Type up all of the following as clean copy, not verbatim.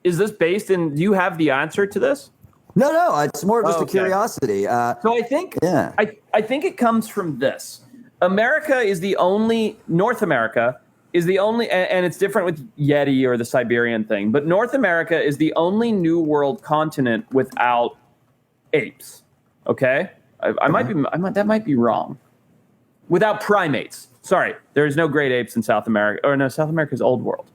Is this based in? Do you have the answer to this? No, it's more of just a curiosity. So I think, I think it comes from this. North America is the only, and it's different with Yeti or the Siberian thing, but North America is the only New World continent without apes. Okay, that might be wrong. Without primates. Sorry, there's no great apes in South America. Or no, South America's Old World.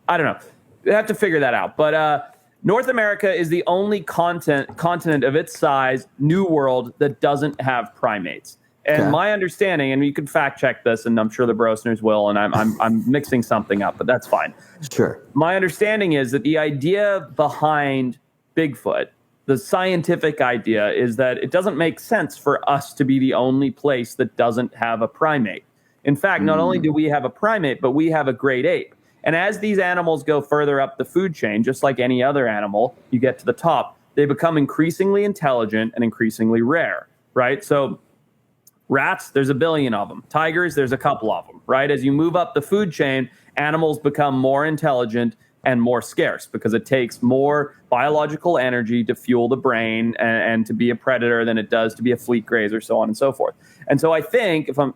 I don't know. We have to figure that out. But North America is the only continent of its size, New World, that doesn't have primates. And my understanding, and you can fact check this, and I'm sure the Brosners will, and I'm mixing something up, but that's fine. Sure. My understanding is that the idea behind Bigfoot, the scientific idea, is that it doesn't make sense for us to be the only place that doesn't have a primate. In fact, not only do we have a primate, but we have a great ape. And as these animals go further up the food chain, just like any other animal, you get to the top, they become increasingly intelligent and increasingly rare, right? So rats, there's a billion of them. Tigers, there's a couple of them, right? As you move up the food chain, animals become more intelligent and more scarce because it takes more biological energy to fuel the brain and to be a predator than it does to be a fleet grazer, so on and so forth. And so I think, if I'm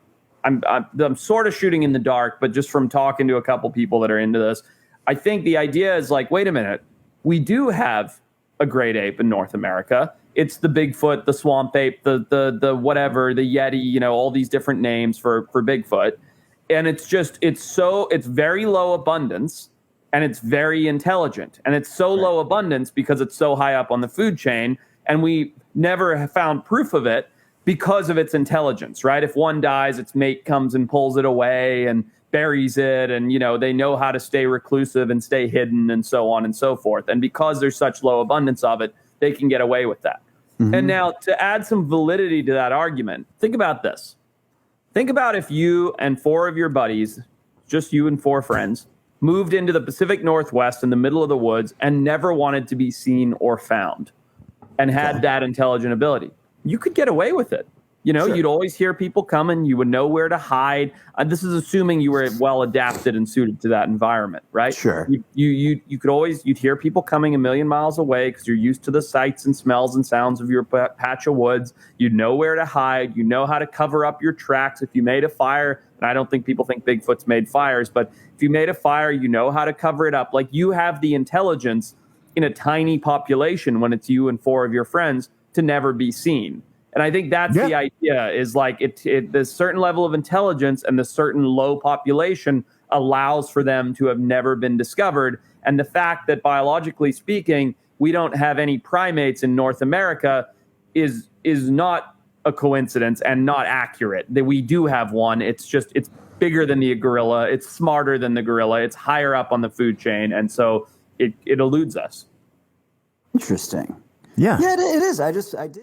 sort of shooting in the dark, but just from talking to a couple people that are into this, I think the idea is like, wait a minute, we do have a great ape in North America. It's the Bigfoot, the swamp ape, the whatever, the Yeti, all these different names for Bigfoot. And it's very low abundance and it's very intelligent. And it's so low abundance because it's so high up on the food chain. And we never have found proof of it because of its intelligence, right? If one dies, its mate comes and pulls it away and buries it. And, they know how to stay reclusive and stay hidden and so on and so forth. And because there's such low abundance of it, they can get away with that. Mm-hmm. And now to add some validity to that argument, think about this. Think about if you and 4 of your buddies, just you and 4 friends, moved into the Pacific Northwest in the middle of the woods and never wanted to be seen or found and had that intelligent ability. You could get away with it. Sure. You'd always hear people coming. You would know where to hide. This is assuming you were well adapted and suited to that environment, right? Sure. You'd hear people coming a million miles away because you're used to the sights and smells and sounds of your patch of woods. You'd know where to hide. You know how to cover up your tracks. If you made a fire, and I don't think people think Bigfoot's made fires, but if you made a fire, you know how to cover it up. Like, you have the intelligence in a tiny population when it's you and 4 of your friends to never be seen. And I think that's the idea, is like the certain level of intelligence and the certain low population allows for them to have never been discovered. And the fact that, biologically speaking, we don't have any primates in North America is not a coincidence and not accurate. That we do have one. It's bigger than the gorilla. It's smarter than the gorilla. It's higher up on the food chain. And so it eludes us. Interesting. Yeah. Yeah, it is. I did.